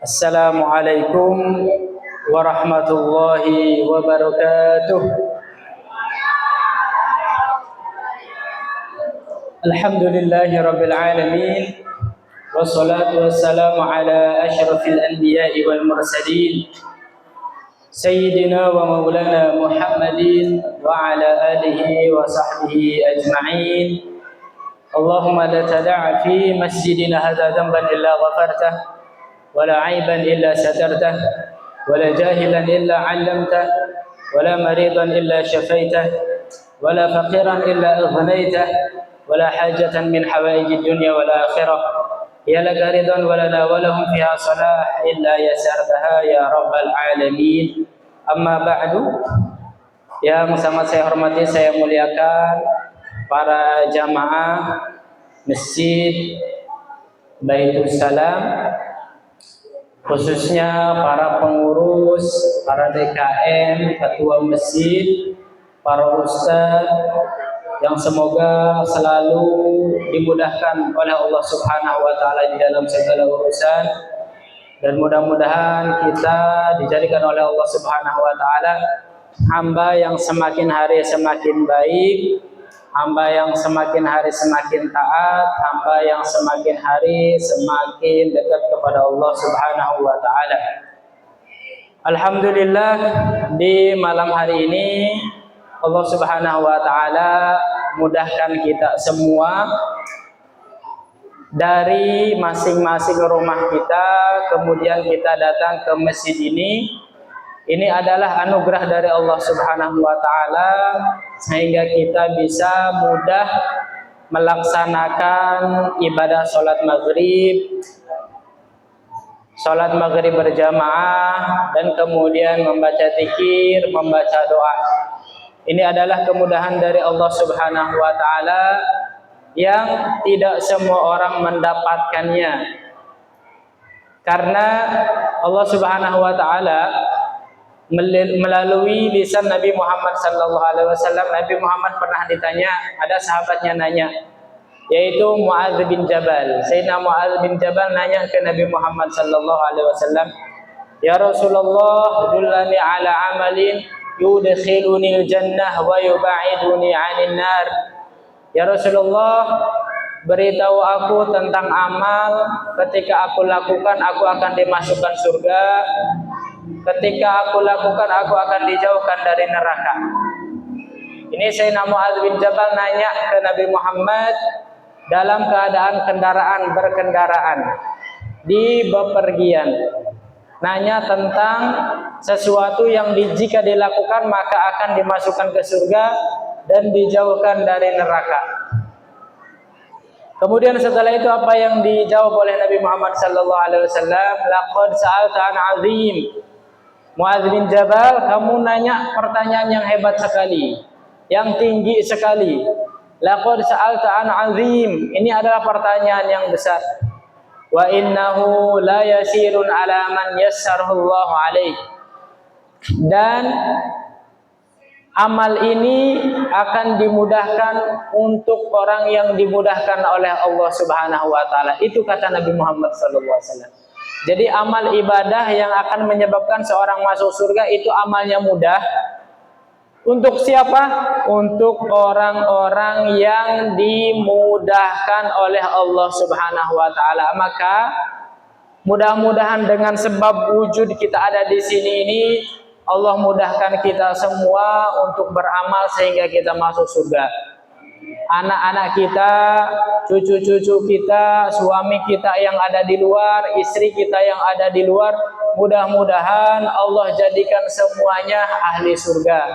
Assalamualaikum warahmatullahi wabarakatuh. Alhamdulillahi rabbil alamin. Wassalatu wassalamu ala asyrafil anbiya'i wal mursalin Sayyidina wa maulana Muhammadin wa ala alihi wa sahbihi ajma'in. Allahumma la tada'a fi masjidina hadha dhanban illa ghafartah ولا عيبا إلا سترته ولا جاهلا إلا علمته ولا مريضا إلا شفيته ولا فقيرا إلا أغنيته ولا حاجة من حوائج الدنيا والآخرة يا لك رضا ولنا ولهم فيها صلاح إلا يسرتها يا رب العالمين. Amma ba'du. Yang sangat saya hormati, saya muliakan para jamaah Masjid Baitul Salam, khususnya para pengurus, para DKM, ketua masjid, para ustadz, yang semoga selalu dimudahkan oleh Allah Subhanahu wa Ta'ala di dalam segala urusan, dan mudah-mudahan kita dijadikan oleh Allah Subhanahu wa Ta'ala hamba yang semakin hari semakin baik, hamba yang semakin hari semakin taat, hamba yang semakin hari semakin dekat kepada Allah Subhanahu wa Ta'ala. Alhamdulillah, di malam hari ini Allah Subhanahu wa Ta'ala mudahkan kita semua dari masing-masing rumah kita, kemudian kita datang ke masjid ini. Ini adalah anugerah dari Allah Subhanahu wa Ta'ala, sehingga kita bisa mudah melaksanakan ibadah sholat maghrib berjamaah, dan kemudian membaca zikir, membaca doa. Ini adalah kemudahan dari Allah Subhanahu wa Ta'ala yang tidak semua orang mendapatkannya, karena Allah Subhanahu wa Ta'ala melalui lisan Nabi Muhammad sallallahu alaihi wasallam. Nabi Muhammad pernah ditanya, ada sahabatnya nanya, yaitu Muadz bin Jabal. Sayyidina Muadz bin Jabal nanya ke Nabi Muhammad sallallahu alaihi wasallam, "Ya Rasulullah, dullani ala amalin yudkhiluni al-jannah wa yub'iduni 'anil nar." Ya Rasulullah, beritahu aku tentang amal ketika aku lakukan aku akan dimasukkan surga, ketika aku lakukan aku akan dijauhkan dari neraka. Ini Sayyidina Muadz bin Jabal nanya ke Nabi Muhammad dalam keadaan berkendaraan di bepergian. Nanya tentang sesuatu yang jika dilakukan maka akan dimasukkan ke surga dan dijauhkan dari neraka. Kemudian setelah itu apa yang dijawab oleh Nabi Muhammad sallallahu alaihi wasallam? Laqad sa'alta an 'azim. Muadz bin Jabal, kamu nanya pertanyaan yang hebat sekali, yang tinggi sekali. Laqad sa'alta an 'azim. Ini adalah pertanyaan yang besar. Wa innahu la yasirun 'ala man yassarahu Allah 'alaihi. Dan amal ini akan dimudahkan untuk orang yang dimudahkan oleh Allah Subhanahu wa Ta'ala. Itu kata Nabi Muhammad sallallahu alaihi wasallam. Jadi amal ibadah yang akan menyebabkan seorang masuk surga itu amalnya mudah. Untuk siapa? Untuk orang-orang yang dimudahkan oleh Allah Subhanahu wa Ta'ala. Maka mudah-mudahan dengan sebab wujud kita ada di sini ini, Allah mudahkan kita semua untuk beramal sehingga kita masuk surga. Anak-anak kita, cucu-cucu kita, suami kita yang ada di luar, istri kita yang ada di luar, mudah-mudahan Allah jadikan semuanya ahli surga,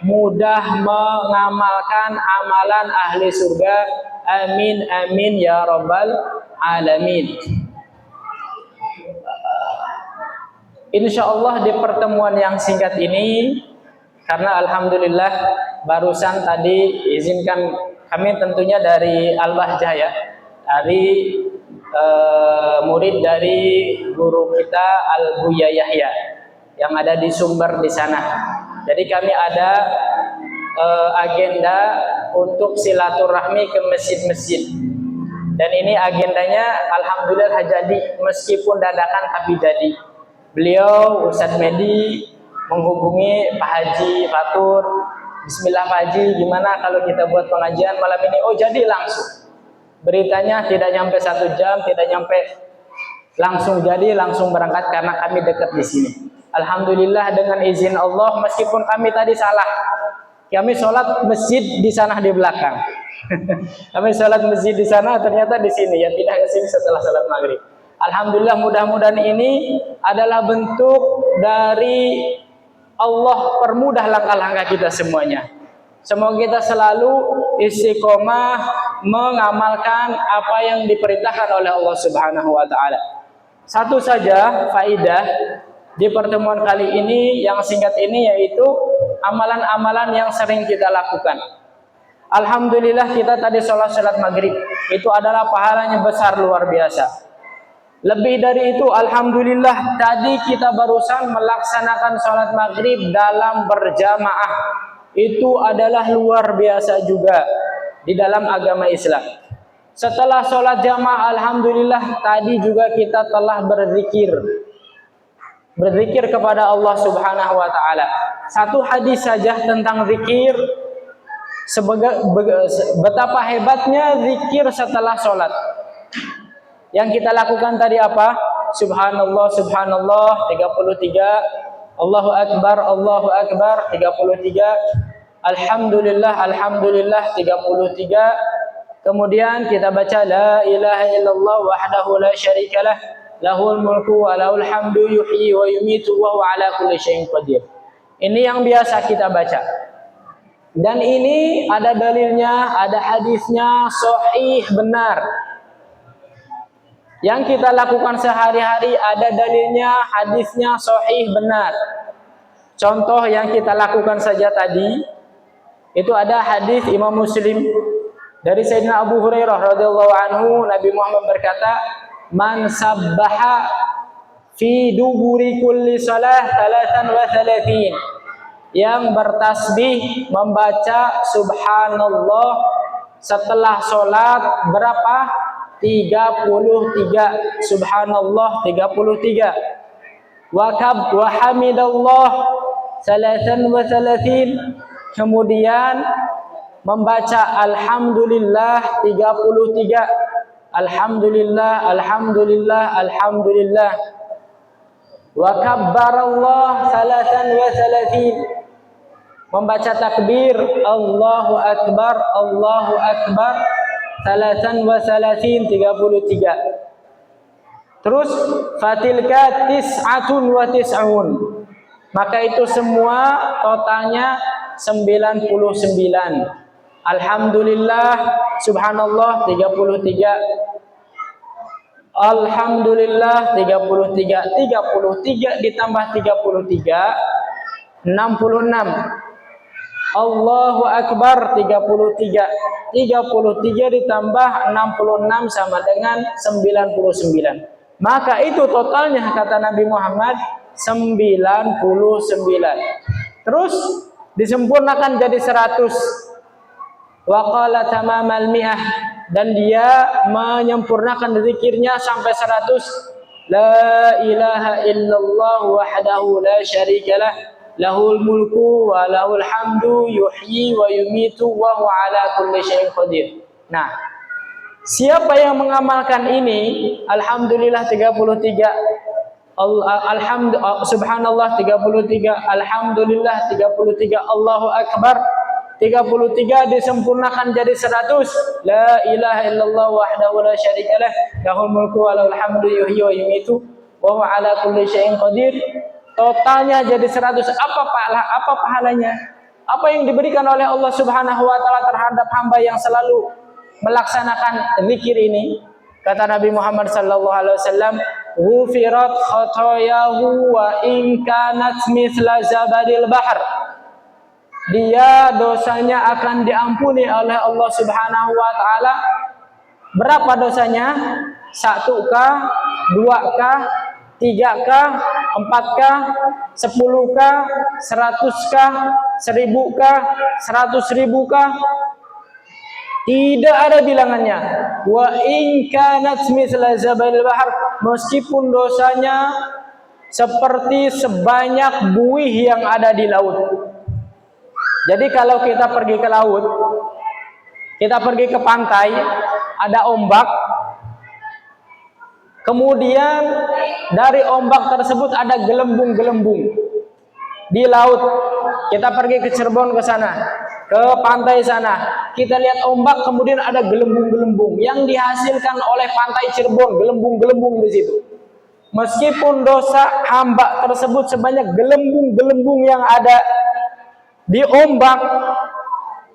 mudah mengamalkan amalan ahli surga. Amin amin ya rabbal alamin. Insya Allah di pertemuan yang singkat ini, karena alhamdulillah barusan tadi izinkan kami tentunya dari Al-Bahjah ya, dari murid dari guru kita Al-Buya Yahya yang ada di Sumber di sana. Jadi kami ada agenda untuk silaturahmi ke masjid-masjid. Dan ini agendanya alhamdulillah jadi, meskipun dadakan tapi jadi. Beliau Ustadz Medi menghubungi Pak Haji Fatur, bismillah Pak Haji, gimana kalau kita buat pengajian malam ini? Oh jadi langsung. Beritanya tidak nyampe 1 jam, tidak nyampe, langsung jadi, langsung berangkat karena kami dekat di sini. Alhamdulillah dengan izin Allah, meskipun kami tadi salah. Kami sholat masjid di sana di belakang. Kami sholat masjid di sana, ternyata di sini, ya tidak ke sini setelah sholat maghrib. Alhamdulillah, mudah-mudahan ini adalah bentuk dari Allah permudah langkah-langkah kita semuanya. Semoga kita selalu istiqomah mengamalkan apa yang diperintahkan oleh Allah Subhanahu wa taala. Satu saja faidah di pertemuan kali ini yang singkat ini, yaitu amalan-amalan yang sering kita lakukan. Alhamdulillah kita tadi sholat maghrib, itu adalah pahalanya besar luar biasa. Lebih dari itu, alhamdulillah tadi kita barusan melaksanakan sholat maghrib dalam berjamaah. Itu adalah luar biasa juga di dalam agama Islam. Setelah sholat jamaah, alhamdulillah tadi juga kita telah berzikir kepada Allah Subhanahu wa taala. Satu hadis saja tentang zikir, betapa hebatnya zikir setelah sholat. Yang kita lakukan tadi apa? Subhanallah, subhanallah 33, Allahu akbar 33, alhamdulillah, alhamdulillah 33. Kemudian kita baca la ilaha illallah wahdahu la syarikalah, lahul mulku wa lahul hamdu yuhyi wa yumitu wa huwa ala kulli syai'in qadir. Ini yang biasa kita baca. Dan ini ada dalilnya, ada hadisnya, sahih, benar. Yang kita lakukan sehari-hari ada dalilnya, hadisnya, sahih, benar. Contoh yang kita lakukan saja tadi, itu ada hadis Imam Muslim dari Sayyidina Abu Hurairah radhiyallahu anhu. Nabi Muhammad berkata, man sabbaha fi duburi kulli salah 33, yang bertasbih membaca subhanallah setelah sholat berapa? 33. Subhanallah 33. Wa hamidallah 33. Kemudian membaca alhamdulillah 33. Alhamdulillah, alhamdulillah, alhamdulillah. Wa kabbarallah 33. Membaca takbir Allahu akbar, Allahu akbar 33. Terus fatilka tis'atun wa tis'un. Maka itu semua totalnya 99. Alhamdulillah, subhanallah 33. Alhamdulillah 33. 33 ditambah 33 66. Allahu akbar 33. 33 ditambah 66 sama dengan 99. Maka itu totalnya kata Nabi Muhammad 99. Terus disempurnakan jadi 100. Wa qala tamamal mi'ah, dan dia menyempurnakan zikirnya sampai 100. La ilaha illallah wahdahu la syarikalah, lahul mulku wa lahul hamdu yuhyi wa yumitu wa huwa ala kulli syai'in qadir. Nah, siapa yang mengamalkan ini, alhamdulillah 33, subhanallah 33, alhamdulillah 33, Allahu akbar 33, disempurnakan jadi 100. La ilaha illallah wahdahu la syarikalah, lahul mulku wa lahul hamdu yuhyi wa yumitu wa huwa ala kulli syai'in qadir. Totalnya jadi 100. Apa pahalanya? Apa yang diberikan oleh Allah Subhanahu wa taala terhadap hamba yang selalu melaksanakan zikir ini? Kata Nabi Muhammad sallallahu alaihi wasallam, "Ghufirat khotoyahu wa in kanat mithla zabadil bahr." Dia dosanya akan diampuni oleh Allah Subhanahu wa taala. Berapa dosanya? 1kah, 2kah, 3kah, 4kah, 10kah, 100kah, 1000kah, 100.000kah? Tidak ada bilangannya. Wa in kanat mithla zabalil bahar, meskipun dosanya seperti sebanyak buih yang ada di laut. Jadi kalau kita pergi ke laut, kita pergi ke pantai, ada ombak, kemudian dari ombak tersebut ada gelembung-gelembung di laut. Kita pergi ke Cirebon ke sana, ke pantai sana, kita lihat ombak, kemudian ada gelembung-gelembung yang dihasilkan oleh pantai Cirebon, gelembung-gelembung di situ. Meskipun dosa hamba tersebut sebanyak gelembung-gelembung yang ada di ombak,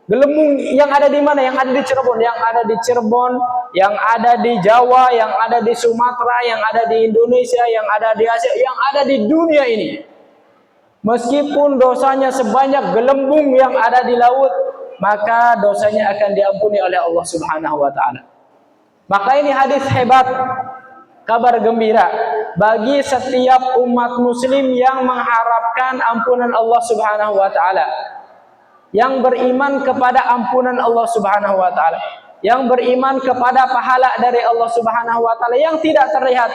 gelembung yang ada di mana? Yang ada di Cirebon, yang ada di Cirebon, yang ada di Jawa, yang ada di Sumatera, yang ada di Indonesia, yang ada di Asia, yang ada di dunia ini. Meskipun dosanya sebanyak gelembung yang ada di laut, maka dosanya akan diampuni oleh Allah Subhanahu wa taala. Maka ini hadis hebat, kabar gembira bagi setiap umat muslim yang mengharapkan ampunan Allah Subhanahu wa taala, yang beriman kepada ampunan Allah Subhanahu wa taala, yang beriman kepada pahala dari Allah Subhanahu wa taala yang tidak terlihat.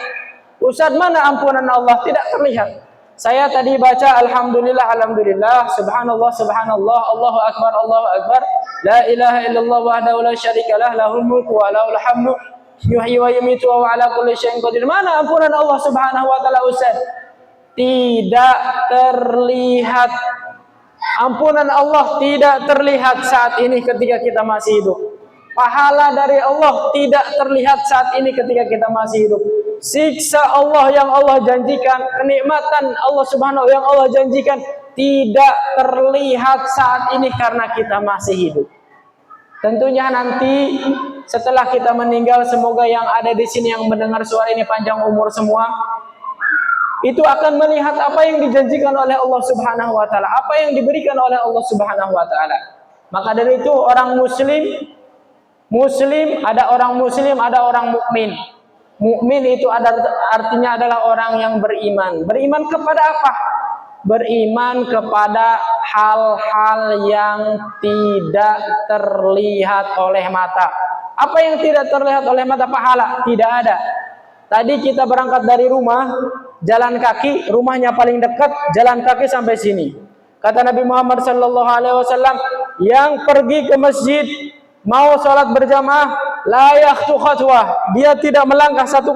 Ustaz, mana ampunan Allah? Tidak terlihat. Saya tadi baca alhamdulillah, alhamdulillah, subhanallah, subhanallah, Allahu akbar, Allahu akbar, la ilaha illallah wahdahu la syarikalah, lahul mulku wa lahul hamdu, yuhyi wa yumiitu wa ala kulli syai'in qadir. Mana ampunan Allah Subhanahu wa taala, Ustaz? Tidak terlihat. Ampunan Allah tidak terlihat saat ini ketika kita masih hidup. Pahala dari Allah tidak terlihat saat ini ketika kita masih hidup. Siksa Allah yang Allah janjikan, kenikmatan Allah Subhanahu yang Allah janjikan tidak terlihat saat ini karena kita masih hidup. Tentunya nanti setelah kita meninggal, semoga yang ada di sini yang mendengar suara ini panjang umur semua, itu akan melihat apa yang dijanjikan oleh Allah Subhanahu wa taala, apa yang diberikan oleh Allah Subhanahu wa taala. Maka dari itu orang muslim ada orang muslim, ada orang mukmin. Mukmin itu artinya adalah orang yang beriman. Beriman kepada apa? Beriman kepada hal-hal yang tidak terlihat oleh mata. Apa yang tidak terlihat oleh mata? Pahala tidak ada. Tadi kita berangkat dari rumah, jalan kaki, rumahnya paling dekat, jalan kaki sampai sini. Kata Nabi Muhammad SAW, yang pergi ke masjid mau sholat berjamaah, la yakhtu khatwah, dia tidak melangkah satu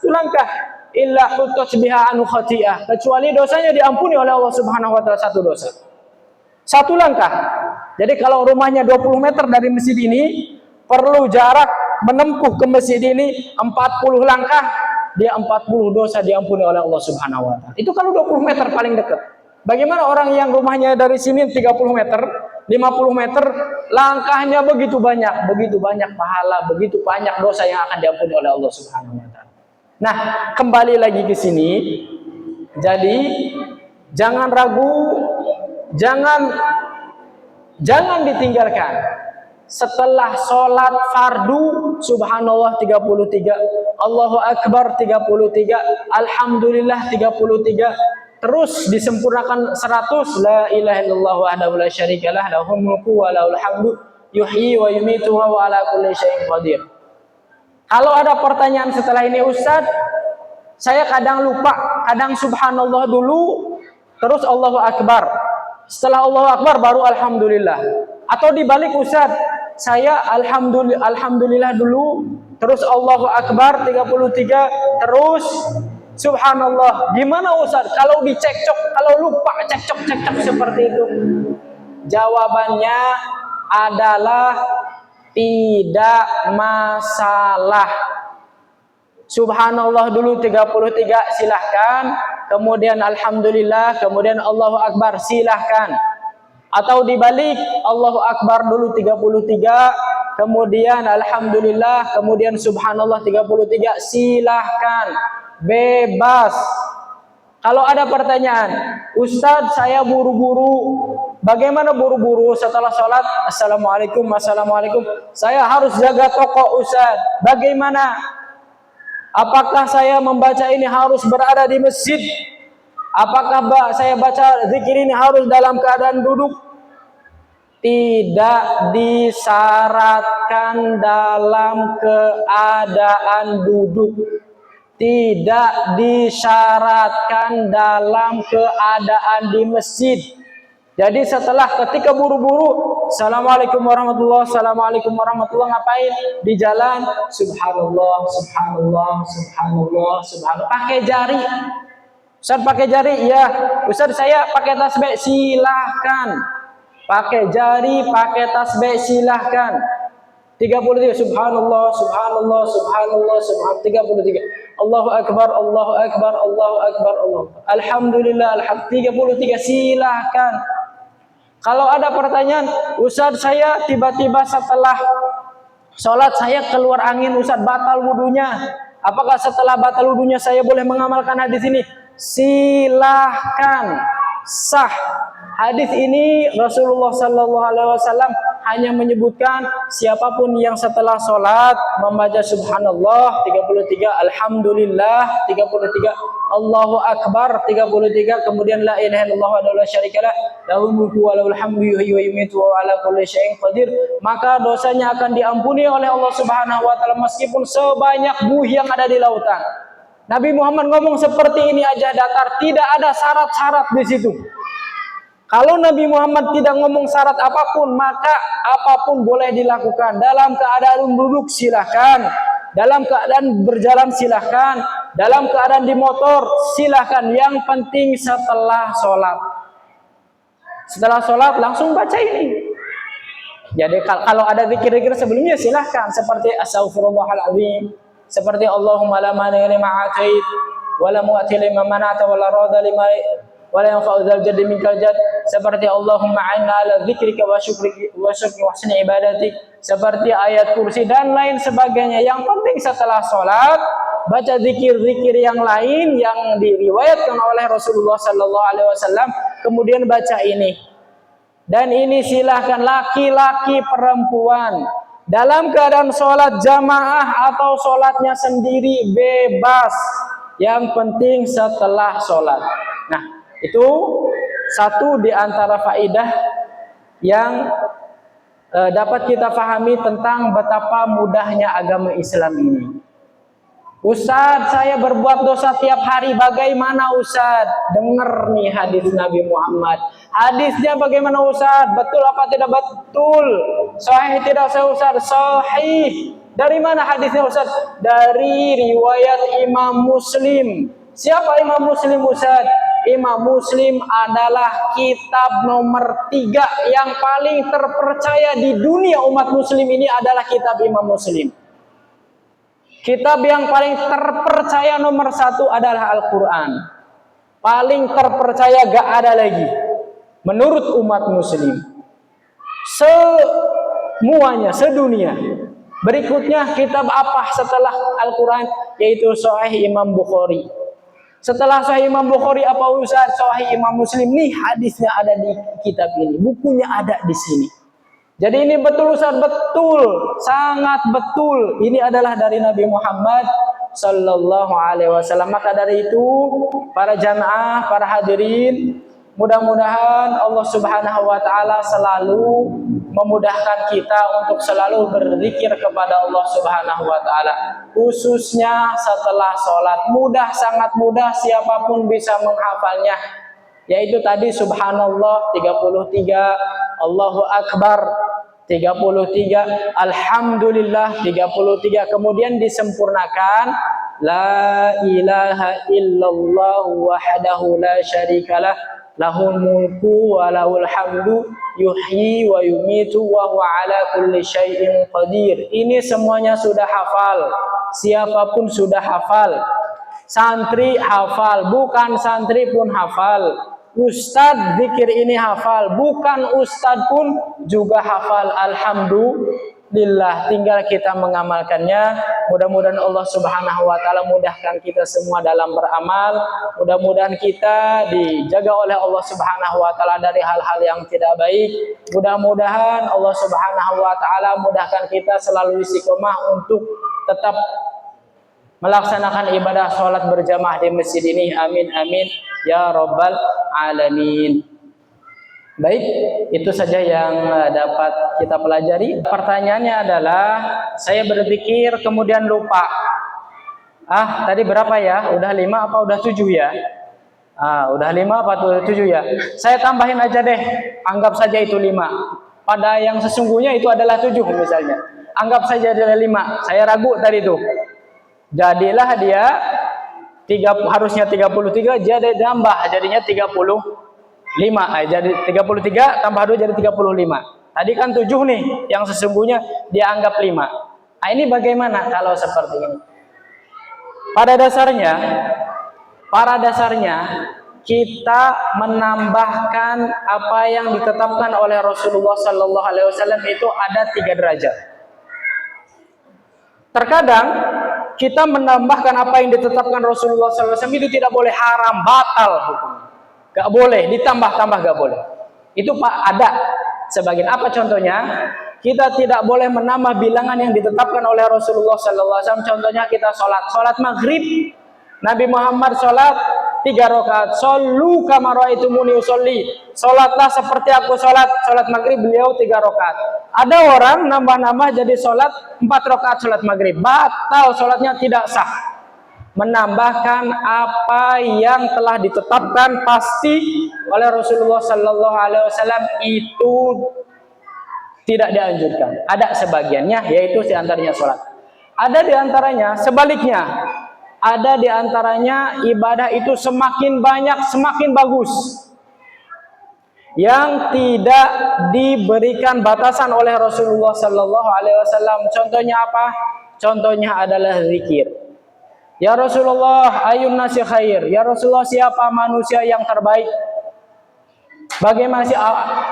langkah, illa hutat biha anu khati'ah, kecuali dosanya diampuni oleh Allah Subhanahu wa taala satu dosa. Satu langkah. Jadi kalau rumahnya 20 meter dari masjid ini, perlu jarak menempuh ke masjid ini 40 langkah, dia 40 dosa diampuni oleh Allah Subhanahu wa taala. Itu kalau 20 meter paling dekat. Bagaimana orang yang rumahnya dari sini 30 meter, 50 meter, langkahnya begitu banyak pahala, begitu banyak dosa yang akan diampuni oleh Allah Subhanahu wa taala. Nah, kembali lagi ke sini. Jadi jangan ragu, jangan ditinggalkan. Setelah sholat fardu, subhanallah 33, Allahu akbar 33, alhamdulillah 33, terus disempurnakan 100, la ilaha illallah wahdahu la syarikalah, lahul mulku wa lahul hamdu, yuhyi wa yumiitu wa ala kulli syai'in qadir. Kalau ada pertanyaan setelah ini, Ustaz, saya kadang lupa, kadang subhanallah dulu, terus Allahu akbar. Setelah Allahu akbar baru alhamdulillah. Atau dibalik, Ustaz, saya alhamdulillah dulu, terus Allahu akbar 33, terus subhanallah. Gimana, Ustaz? Kalau dicekcok, kalau lupa cekcok seperti itu? Jawabannya adalah tidak masalah. Subhanallah dulu 33 silahkan, kemudian alhamdulillah, kemudian Allahu akbar silahkan. Atau dibalik, Allahu akbar dulu 33, kemudian alhamdulillah, kemudian subhanallah 33, silahkan, bebas. Kalau ada pertanyaan, Ustadz saya buru-buru, bagaimana buru-buru setelah sholat? Assalamualaikum, assalamualaikum, saya harus jaga toko, Ustadz, bagaimana? Apakah saya membaca ini harus berada di masjid? Apakah saya baca zikir ini harus dalam keadaan duduk? tidak disyaratkan dalam keadaan duduk, tidak disyaratkan dalam keadaan di masjid. Jadi setelah ketika buru-buru, assalamualaikum warahmatullah, assalamualaikum warahmatullah, ngapain di jalan? Subhanallah, subhanallah, subhanallah, subhanallah. Pakai jari. Ustaz pakai jari, ya. Ustaz saya pakai tasbih, silahkan. Pakai jari, pakai tasbih, silahkan. 33, subhanallah, subhanallah, subhanallah, subhanallah. 33. Allahu akbar, Allahu akbar, Allahu akbar, Allah. Alhamdulillah, alhamdulillah. 33, silahkan. Kalau ada pertanyaan, Ustaz saya tiba-tiba setelah sholat saya keluar angin, Ustaz batal wudunya. Apakah setelah batal wudunya saya boleh mengamalkan hadis ini? Silahkan, sah. Hadis ini Rasulullah Sallallahu Alaihi Wasallam hanya menyebutkan siapapun yang setelah sholat membaca subhanallah 33, alhamdulillah 33, Allahu akbar 33, kemudian la ilaha illallah wa la syarikalah lahul mulku wa lahul hamdu yuhyi wa yumiitu wa ala kulli syai'in qadir, maka dosanya akan diampuni oleh Allah Subhanahu wa taala meskipun sebanyak buih yang ada di lautan. Nabi Muhammad ngomong seperti ini aja datar, tidak ada syarat-syarat di situ. Kalau Nabi Muhammad tidak ngomong syarat apapun, maka apapun boleh dilakukan. Dalam keadaan duduk silahkan, dalam keadaan berjalan silahkan, dalam keadaan di motor silahkan. Yang penting setelah sholat. Setelah sholat langsung baca ini. Jadi kalau ada zikir-zikir sebelumnya silahkan, seperti astaghfirullahaladzim, seperti Allahumma la mani'a lima atait, wa la mu'ti lima mana'ta, wa la radha lima wala yanfa'u dzal jaddi minkal jadd, seperti Allahumma a'inna ala dzikrika wa syukrika wa husni ibadatik, seperti ayat kursi dan lain sebagainya. Yang penting setelah sholat baca zikir-zikir yang lain yang diriwayatkan oleh Rasulullah Sallallahu Alaihi Wasallam, kemudian baca ini. Dan ini silahkan laki-laki perempuan dalam keadaan sholat jamaah atau sholatnya sendiri bebas. Yang penting setelah sholat. Nah, itu satu di antara faidah yang dapat kita pahami tentang betapa mudahnya agama Islam ini. Ustadz, saya berbuat dosa tiap hari, bagaimana Ustadz? Dengar nih hadis Nabi Muhammad. Hadisnya bagaimana Ustadz? Betul apa tidak betul? Sahih tidak Ustadz? Sahih. Dari mana hadisnya Ustadz? Dari riwayat Imam Muslim. Siapa Imam Muslim Ustadz? Imam Muslim adalah kitab nomor 3 yang paling terpercaya di dunia umat muslim ini adalah kitab Imam Muslim. Kitab yang paling terpercaya nomor 1 adalah Al-Quran. Paling terpercaya gak ada lagi menurut umat muslim. Semuanya, sedunia. Berikutnya kitab apa setelah Al-Quran? Yaitu Sahih Imam Bukhari. Setelah Sahih Imam Bukhari apa Ustaz? Sahih Imam Muslim. Nih hadisnya ada di kitab ini, bukunya ada di sini. Jadi ini betul Ustaz, betul, sangat betul. Ini adalah dari Nabi Muhammad Sallallahu Alaihi Wasallam. Maka dari itu para jamaah, para hadirin, mudah-mudahan Allah Subhanahu Wa Taala selalu memudahkan kita untuk selalu berzikir kepada Allah Subhanahu Wa Taala, khususnya setelah sholat. Mudah, sangat mudah, siapapun bisa menghafalnya. Yaitu tadi Subhanallah 33, Allahu Akbar 33, Alhamdulillah 33, kemudian disempurnakan La ilaha illallah wahdahu la syarikalah lahul mulku wa lahul hamdu yuhyi wa yumitu wa huwa ala kulli syai'in qadir. Ini semuanya sudah hafal, siapapun sudah hafal. Santri hafal, bukan santri pun hafal. Ustadz zikir ini hafal, bukan ustadz pun juga hafal. Alhamdulillah, tinggal kita mengamalkannya. Mudah-mudahan Allah Subhanahu Wa Taala mudahkan kita semua dalam beramal. Mudah-mudahan kita dijaga oleh Allah Subhanahu Wa Taala dari hal-hal yang tidak baik. Mudah-mudahan Allah Subhanahu Wa Taala mudahkan kita selalu istiqomah untuk tetap melaksanakan ibadah sholat berjamaah di masjid ini. Amin amin ya rabbal alamin. Baik, itu saja yang dapat kita pelajari. Pertanyaannya adalah, saya berpikir kemudian lupa. Tadi berapa ya? Udah 5 apa udah 7 ya? Udah 5 apa udah 7 ya? Saya tambahin aja deh. Anggap saja itu 5. Pada yang sesungguhnya itu adalah 7 misalnya. Anggap saja adalah 5. Saya ragu tadi itu. Jadilah dia harusnya 33, jadi tambah jadinya 35. Jadi 33 tambah 2 jadi 35. Tadi kan 7 nih, yang sesungguhnya dia anggap 5. Ini bagaimana kalau seperti ini? Pada dasarnya kita menambahkan apa yang ditetapkan oleh Rasulullah Sallallahu Alaihi Wasallam itu ada 3 derajat. Terkadang kita menambahkan apa yang ditetapkan Rasulullah Sallallahu Alaihi Wasallam itu tidak boleh, haram, batal hukumnya. Gak boleh ditambah-tambah, gak boleh. Itu ada sebagian. Apa contohnya? Kita tidak boleh menambah bilangan yang ditetapkan oleh Rasulullah SAW. Contohnya kita sholat maghrib, Nabi Muhammad sholat 3 rakaat. Shollu kama ra'aitumuni usolli. Sholatlah seperti aku sholat. Sholat maghrib beliau 3 rakaat. Ada orang nambah-nambah jadi sholat 4 rakaat sholat maghrib. Batal, sholatnya tidak sah. Menambahkan apa yang telah ditetapkan pasti oleh Rasulullah Sallallahu Alaihi Wasallam itu tidak dianjurkan. Ada sebagiannya, yaitu diantaranya sholat. Ada diantaranya sebaliknya. Ada diantaranya ibadah itu semakin banyak semakin bagus, yang tidak diberikan batasan oleh Rasulullah Sallallahu Alaihi Wasallam. Contohnya apa? Contohnya adalah zikir. Ya Rasulullah, ayun nasi khair. Ya Rasulullah, siapa manusia yang terbaik? Bagaimana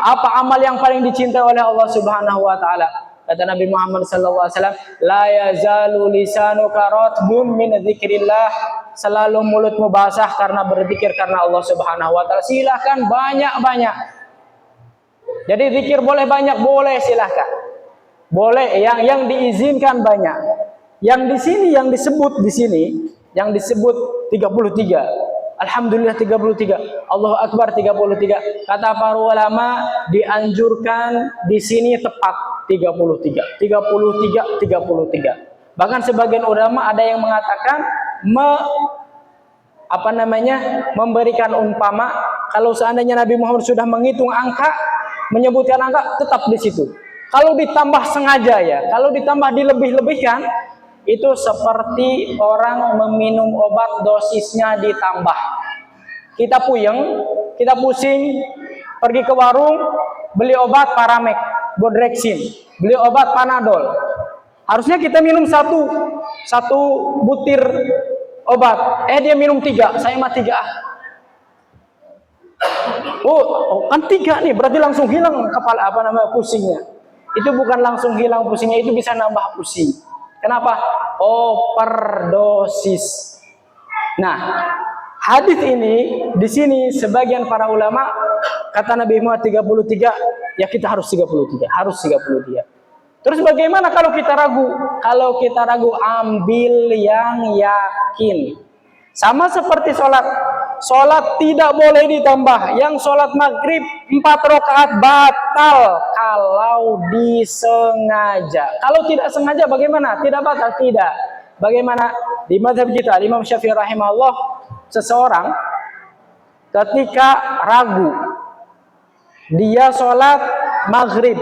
apa amal yang paling dicintai oleh Allah Subhanahu wa taala? Kata Nabi Muhammad sallallahu alaihi wasallam, la yazalu lisanuka ratbun min dzikrillah. Selalu mulutmu basah karena berzikir karena Allah Subhanahu wa taala. Silakan banyak-banyak. Jadi zikir boleh banyak, boleh, silahkan. Boleh, yang diizinkan banyak. Yang di sini yang disebut 33. Alhamdulillah 33, Allahu Akbar 33. Kata para ulama dianjurkan di sini tepat 33. Bahkan sebagian ulama ada yang mengatakan memberikan umpama, kalau seandainya Nabi Muhammad sudah menghitung angka, menyebutkan angka, tetap di situ. Kalau ditambah sengaja ya, kalau ditambah dilebih-lebihkan, itu seperti orang meminum obat dosisnya ditambah. Kita puyeng, kita pusing, pergi ke warung, beli obat Paramek, Bodrexin, beli obat Panadol. Harusnya kita minum satu butir obat. Dia minum 3, saya mah 3. Kan 3 nih, berarti langsung hilang kepala pusingnya. Itu bukan langsung hilang pusingnya, itu bisa nambah pusing. Kenapa? Overdosis. Nah, hadis ini di sini sebagian para ulama kata Nabi Muhammad 33, ya kita harus 33. Terus bagaimana kalau kita ragu? Kalau kita ragu, ambil yang yakin. Sama seperti sholat. Sholat tidak boleh ditambah. Yang sholat maghrib 4 rakaat batal kalau disengaja. Kalau tidak sengaja bagaimana? Tidak batal, tidak. Bagaimana? Di mazhab kita, Imam Syafi'i rahimahullah, seseorang ketika ragu, dia sholat maghrib,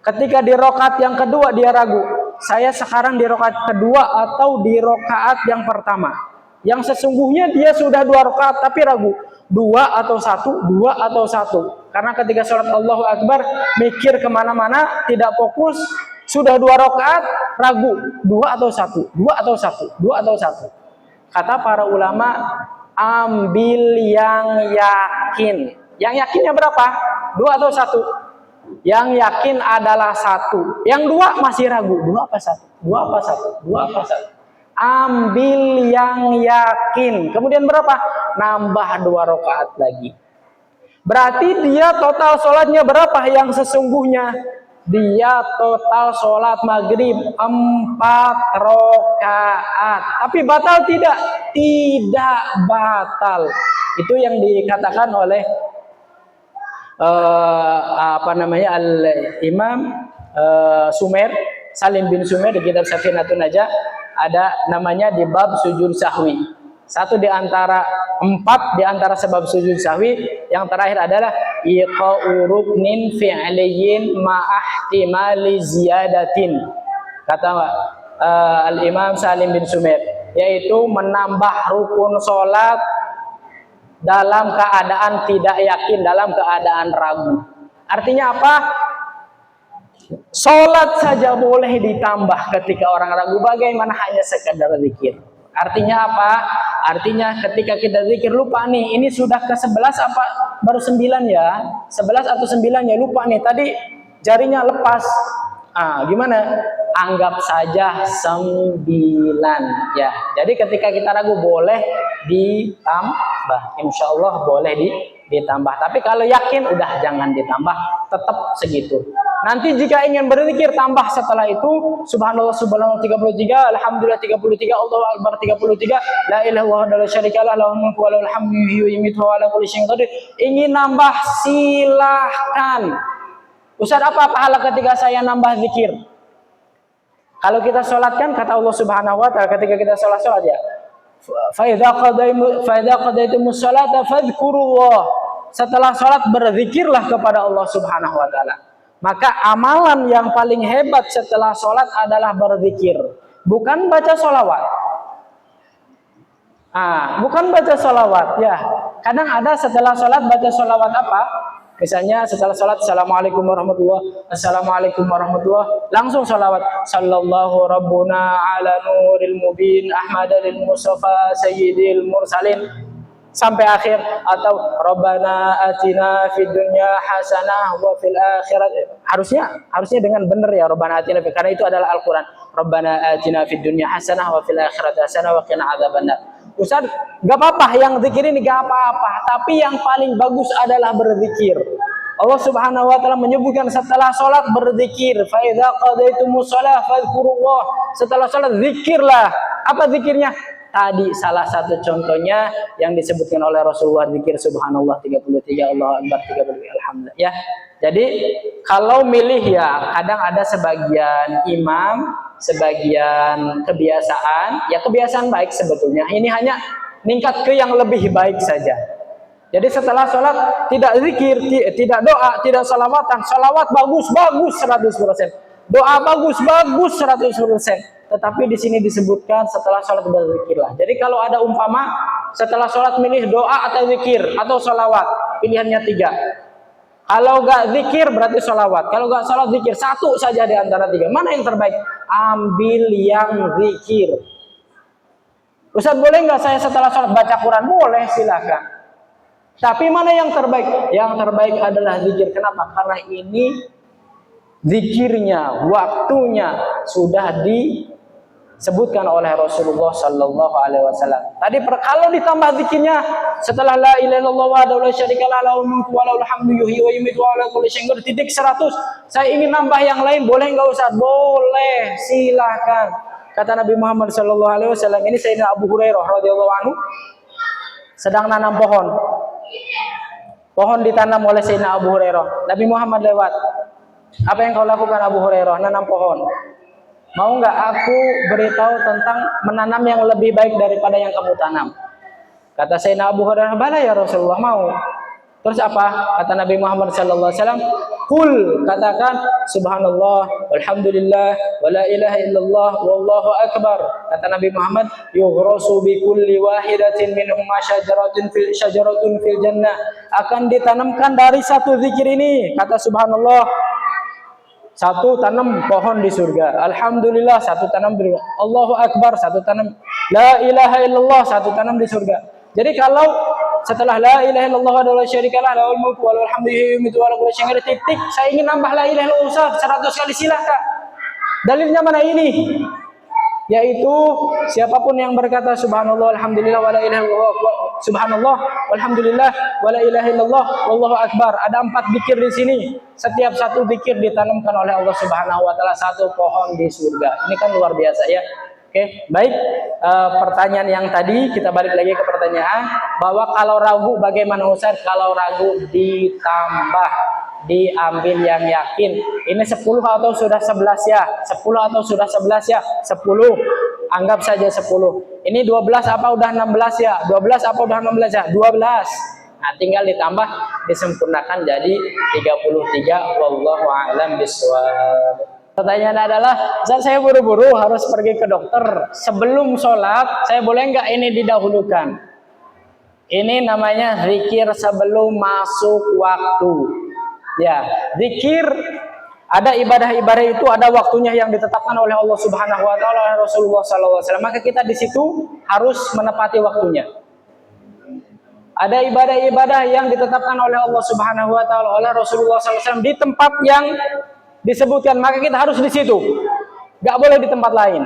ketika di rakaat yang kedua dia ragu, saya sekarang di rakaat kedua atau di rakaat yang pertama. Yang sesungguhnya dia sudah 2 rakaat tapi ragu, 2 atau 1. Karena ketika sholat Allahu Akbar mikir kemana-mana, tidak fokus. Sudah 2 rakaat ragu, 2 atau 1. Kata para ulama, ambil yang yakin. Yang yakinnya berapa? 2 atau 1? Yang yakin adalah 1. Yang 2 masih ragu, 2 apa 1? Ambil yang yakin. Kemudian berapa? Nambah 2 rakaat lagi. Berarti dia total sholatnya berapa yang sesungguhnya? Dia total sholat maghrib 4 rakaat. Tapi batal tidak? Tidak batal. Itu yang dikatakan oleh apa namanya, Al-Imam Sumer, Salim bin Sumer di kitab Safinatun Najah ada namanya di bab sujud sahwi. Satu di antara 4 di antara sebab sujud sahwi yang terakhir adalah iqa'u ruknin fi'liyin ma'ahtimali ziyadatin. Kata Al-Imam Salim bin Sumer, yaitu menambah rukun sholat dalam keadaan tidak yakin, dalam keadaan ragu. Artinya apa? Sholat saja boleh ditambah ketika orang ragu, bagaimana hanya sekadar zikir. Artinya apa? Artinya ketika kita zikir lupa nih, ini sudah ke-11 apa baru 9 ya? 11 atau 9 ya, lupa nih, tadi jarinya lepas. Gimana? Anggap saja 9 ya. Jadi ketika kita ragu boleh ditambah, insya Allah boleh ditambah. Tapi kalau yakin udah jangan ditambah, tetap segitu. Nanti jika ingin berzikir tambah setelah itu subhanallah subhanallah 33, alhamdulillah 33, Allahu akbar 33, la ilaha illallah wa la syarikalah lahul mulku wa lahul hamdu yuhyi wa yumiitu wa ala kulli syai'in qadir. Ingin nambah silahkan. Ustaz, apa pahala ketika saya nambah zikir? Kalau kita sholat kan kata Allah Subhanahu wa taala ketika kita sholat ya. Fa idza qadaytumus sholata fadhkurullah. Setelah sholat berzikirlah kepada Allah Subhanahu wa taala. Maka amalan yang paling hebat setelah sholat adalah berzikir, bukan baca sholawat. Bukan baca sholawat ya. Kadang ada setelah sholat baca sholawat apa? Misalnya setelah sholat assalamualaikum warahmatullahi, assalamualaikum warahmatullahi, langsung sholawat sallallahu rabbuna ala nuril mubin ahmadil mustafa sayyidil mursalin sampai akhir, atau Rabbana atina fid dunya hasanah wa fil akhirat. Harusnya dengan benar ya, Rabbana atina, karena itu adalah Al-Qur'an. Rabbana atina fid dunya hasanah wa fil akhirat hasanah wa qina adzabannar. Ustaz, enggak apa-apa yang zikir ini, enggak apa-apa, tapi yang paling bagus adalah berzikir. Allah Subhanahu wa taala menyebutkan setelah salat berzikir, fa idza qadaytumus shalah fadhkurullah. Setelah salat zikirlah. Apa zikirnya? Tadi salah satu contohnya yang disebutkan oleh Rasulullah, zikir subhanallah 33, Allahu akbar 33, alhamdulillah ya. Jadi kalau milih ya, kadang ada sebagian imam, sebagian kebiasaan, ya kebiasaan baik sebetulnya. Ini hanya meningkat ke yang lebih baik saja. Jadi setelah sholat tidak zikir, tidak doa, tidak salawatan. Salawat bagus 100%. Doa bagus 100%. Tetapi di sini disebutkan setelah sholat berzikirlah. Jadi kalau ada umpama setelah sholat milih doa atau zikir atau sholawat, pilihannya 3. Kalau nggak zikir berarti sholawat. Kalau nggak sholat zikir, satu saja di antara 3. Mana yang terbaik? Ambil yang zikir. Ustaz, boleh nggak saya setelah sholat baca Quran? Boleh, silakan. Tapi mana yang terbaik? Yang terbaik adalah zikir. Kenapa? Karena ini zikirnya, waktunya sudah disebutkan oleh Rasulullah Sallallahu Alaihi Wasallam. Tadi kalau ditambah zikirnya setelah la ilaha illallah wa la syarikalah lahul mulku wa lahul hamdu yuhyi wa yumiitu wa ala kulli syai'in qadir titik 100. Saya ingin nambah yang lain, boleh nggak Ustaz? Boleh, silakan. Kata Nabi Muhammad Sallallahu Alaihi Wasallam, ini Sayyidina Abu Hurairah radhiyallahu anhu sedang nanam pohon. Pohon ditanam oleh Sayyidina Abu Hurairah. Nabi Muhammad lewat. Apa yang kau lakukan Abu Hurairah? Nanam pohon. Mau nggak aku beritahu tentang menanam yang lebih baik daripada yang kamu tanam? Kata Sayyidina Abu Hurairah, bala ya Rasulullah, mau. Terus apa? Kata Nabi Muhammad sallallahu alaihi wasallam, qul, katakan subhanallah walhamdulillah wa la ilaha illallah wallahu akbar. Kata Nabi Muhammad, yughrasu bi kulli wahidatin minhuma syajaratun fil jannah. Akan ditanamkan dari satu zikir ini, kata subhanallah, satu tanam pohon di surga. Alhamdulillah, satu tanam di surga. Allahu akbar, satu tanam. La ilaha illallah, satu tanam di surga. Jadi kalau setelah la ilaha illallah wa la syarikalah lahul mulku wa lahul hamdu yuhyi wa yumiitu wa ala kulli syai'in qadir titik, saya ingin nambah la ilaha illallah Ustaz 100 kali, silakan. Dalilnya mana ini? Yaitu siapapun yang berkata subhanallah alhamdulillah wa la ilaha illallah, subhanallah walhamdulillah wa la ilaha illallah wallahu akbar. Ada 4 zikir di sini. Setiap satu zikir ditanamkan oleh Allah Subhanahu wa taala satu pohon di surga. Ini kan luar biasa ya. Oke, baik. Pertanyaan yang tadi kita balik lagi ke pertanyaan bahwa kalau ragu bagaimana Ustaz? Kalau ragu ditambah, diambil yang yakin. Ini 10 atau sudah 11 ya? 10 atau sudah 11 ya? 10. Anggap saja 10. Ini 12 apa udah 16 ya? 12 apa udah 16 ya? 12. Nah, tinggal ditambah, disempurnakan jadi 33. Wallahu a'lam bishawab. Pertanyaan adalah, saat saya buru-buru harus pergi ke dokter. Sebelum sholat, saya boleh nggak ini didahulukan? Ini namanya zikir sebelum masuk waktu. Ya, zikir, ada ibadah-ibadah itu ada waktunya yang ditetapkan oleh Allah Subhanahu Wa Taala, oleh Rasulullah SAW. Maka kita di situ harus menepati waktunya. Ada ibadah-ibadah yang ditetapkan oleh Allah Subhanahu Wa Taala, oleh Rasulullah SAW di tempat yang disebutkan, maka kita harus di situ, gak boleh di tempat lain.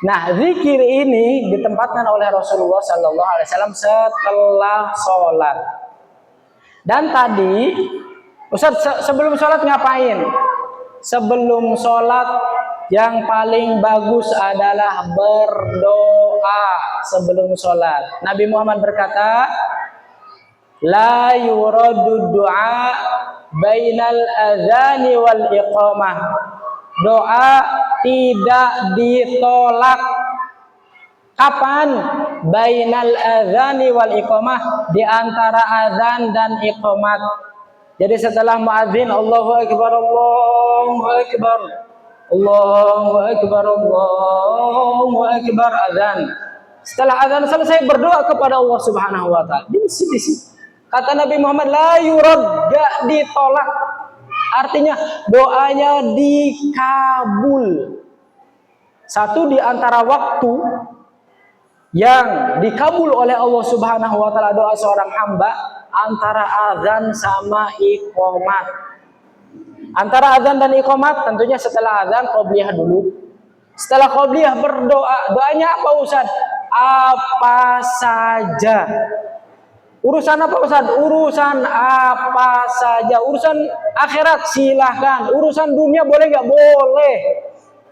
Nah, zikir ini ditempatkan oleh Rasulullah SAW setelah sholat. Dan tadi, Ustaz, sebelum sholat ngapain? Sebelum sholat yang paling bagus adalah berdoa sebelum sholat. Nabi Muhammad berkata, la yuradu du'a bainal adzani wal iqamah. Doa tidak ditolak. Kapan? Bainal adzani wal iqamah, di antara adzan dan iqamat. Jadi setelah muadzin Allahu akbar, Allahu akbar, Allahu akbar, Allahu akbar, adzan. Setelah adzan selesai, berdoa kepada Allah Subhanahu wa taala. Di sini. Kata Nabi Muhammad, la yurad, gak ditolak. Artinya doanya dikabul. Satu di antara waktu yang dikabul oleh Allah Subhanahu wa taala doa seorang hamba antara azan sama iqamat. Antara azan dan iqamat tentunya setelah azan qobliyah dulu. Setelah qobliyah berdoa. Doanya apa Ustaz? Apa saja. Urusan apa Ustaz? Urusan apa saja. Urusan akhirat silahkan. Urusan dunia boleh nggak? Boleh.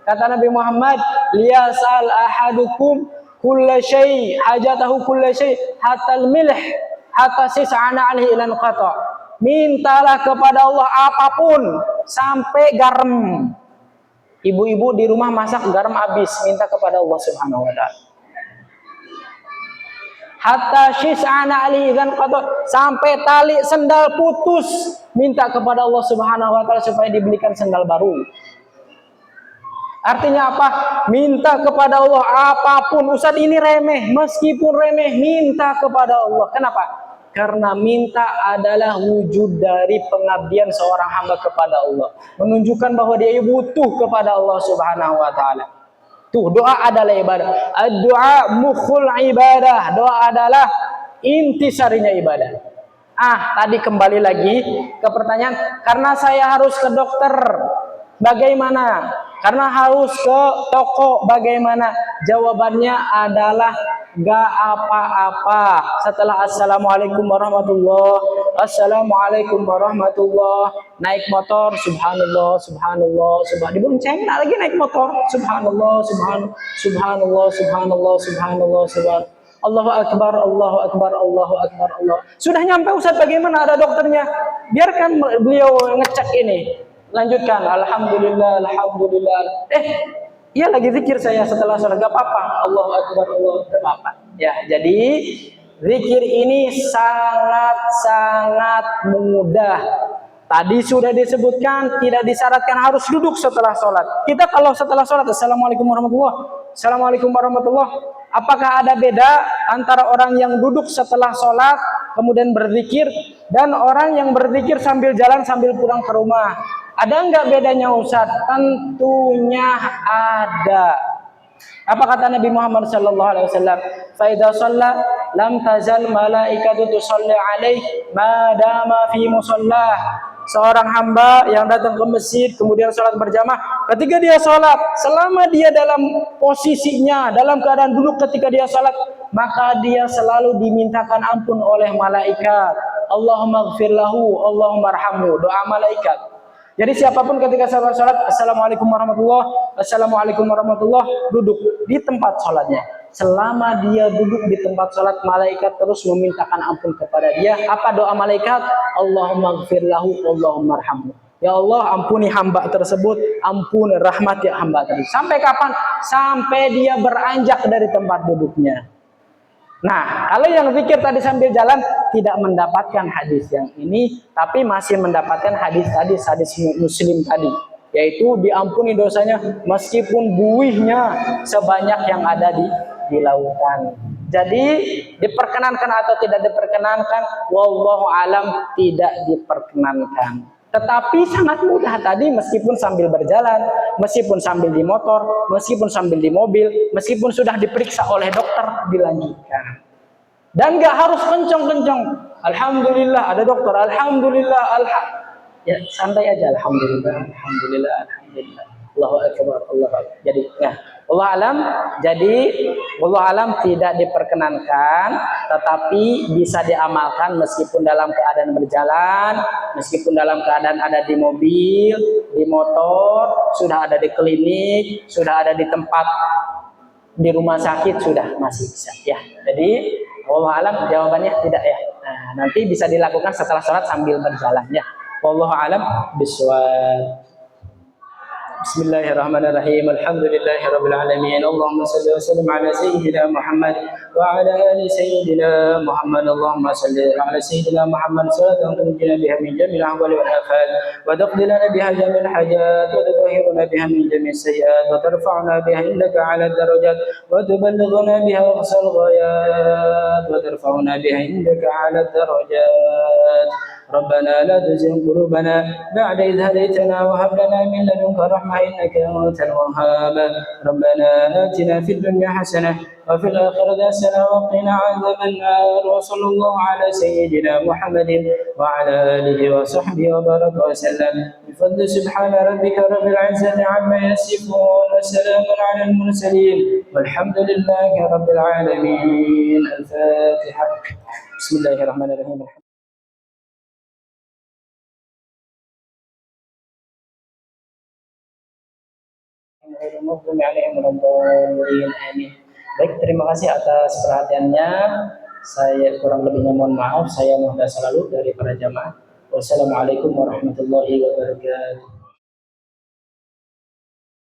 Kata Nabi Muhammad, liyasal ahadukum kulla syai, hajatahu kulla syai, hatal milh, hatta sis'ana alhi ilan qata. Mintalah kepada Allah apapun sampai garam. Ibu-ibu di rumah masak garam habis, minta kepada Allah Subhanahu wa taala. Hatta sis'ana alhi ilan qata, sampai tali sendal putus, minta kepada Allah Subhanahu wa taala supaya dibelikan sendal baru. Artinya apa? Minta kepada Allah apapun. Ustaz, ini remeh, meskipun remeh minta kepada Allah. Kenapa? Karena minta adalah wujud dari pengabdian seorang hamba kepada Allah, menunjukkan bahwa dia butuh kepada Allah Subhanahu wa taala. Tuh, doa adalah ibadah. Doa mukhul ibadah. Doa adalah intisarinya ibadah. Tadi kembali lagi ke pertanyaan, karena saya harus ke dokter, bagaimana? Karena harus ke toko, bagaimana? Jawabannya adalah gak apa-apa. Setelah assalamualaikum warahmatullah, assalamualaikum warahmatullah, naik motor, subhanallah, subhanallah, subhanallah, diboncengin lagi naik motor, subhanallah, subhanallah, subhanallah, subhanallah, subhanallah. Allahu akbar, Allahu akbar, Allahu akbar, Allah. Sudah nyampe Ustaz, bagaimana? Ada dokternya. Biarkan beliau ngecek ini. Lanjutkan, alhamdulillah, alhamdulillah. Iya lagi zikir saya setelah sholat, gak apa-apa. Allahu akbar, Allah, gak apa-apa. Ya, jadi zikir ini sangat-sangat mudah. Tadi sudah disebutkan, tidak disyaratkan harus duduk setelah sholat. Kita kalau setelah sholat, assalamualaikum warahmatullah, assalamualaikum warahmatullah. Apakah ada beda antara orang yang duduk setelah sholat kemudian berzikir dan orang yang berzikir sambil jalan sambil pulang ke rumah? Ada enggak bedanya Ustaz? Tentunya ada. Apa kata Nabi Muhammad sallallahu alaihi wasallam? Fa idza shalla lam tazal malaikatu tusalli alaihi ma dama fi musallah. Seorang hamba yang datang ke masjid kemudian sholat berjamaah, ketika dia sholat, selama dia dalam posisinya, dalam keadaan duduk ketika dia sholat, maka dia selalu dimintakan ampun oleh malaikat. Allahumma ighfir lahu, Allahumma arhamhu. Doa malaikat. Jadi siapapun ketika sholat, assalamualaikum warahmatullah, duduk di tempat sholatnya. Selama dia duduk di tempat sholat, malaikat terus memintakan ampun kepada dia. Apa doa malaikat? Allahumma gfirlahu, Allahumma arhamhu. Ya Allah, ampuni hamba tersebut, ampuni rahmat ya hamba tersebut. Sampai kapan? Sampai dia beranjak dari tempat duduknya. Nah, kalau yang zikir tadi sambil jalan tidak mendapatkan hadis yang ini, tapi masih mendapatkan hadis Muslim tadi, yaitu diampuni dosanya meskipun buihnya sebanyak yang ada di lautan. Jadi diperkenankan atau tidak diperkenankan, wallahu alam tidak diperkenankan. Tetapi sangat mudah tadi, meskipun sambil berjalan, meskipun sambil di motor, meskipun sambil di mobil, meskipun sudah diperiksa oleh dokter, dilanjutkan. Dan nggak harus kencang-kencang. Alhamdulillah ada dokter, alhamdulillah, ya santai aja, alhamdulillah, alhamdulillah, alhamdulillah. Allahu akbar, Allahu akbar. Jadi, nah, Allah alam tidak diperkenankan, tetapi bisa diamalkan meskipun dalam keadaan berjalan, meskipun dalam keadaan ada di mobil, di motor, sudah ada di klinik, sudah ada di tempat di rumah sakit, sudah masih bisa ya. Jadi Allah alam jawabannya tidak ya. Nah, nanti bisa dilakukan setelah sholat sambil berjalan ya. Wallahu alam bishawab. Bismillahirrahmanirrahim. Alhamdulillahirabbil alamin. Allahumma shalli wa sallim ala sayyidina Muhammad wa ala ali sayyidina Muhammad. Allahumma shalli ala sayyidina Muhammad salatan tunjina biha min jami'il ahwali wal afat wa taqdi lana biha jami'al hajat wa tutahhiruna biha min jami'is sayyi'at wa tarfa'una biha indaka 'ala darajat wa tuballighuna biha aqsal ghayat wa tarfa'una biha indaka 'ala darajat. ربنا لا تزغ قلوبنا بعد إذ هديتنا وهب لنا من لدنك رحمة إنك أنت الوهاب. ربنا آتنا في الدنيا حسنة وفي الآخرة حسنة وقنا عذاب النار. وصلى الله على سيدنا محمد وعلى آله وصحبه وبارك وسلم بفضل سبحان ربك رب العزة عما يصفون وسلام على المرسلين والحمد لله رب العالمين. الفاتحة. بسم الله الرحمن الرحيم. Amin. Baik, terima kasih atas perhatiannya. Saya kurang lebihnya mohon maaf. Saya mohon selalu dari para jamaah. Wassalamualaikum warahmatullahi wabarakatuh.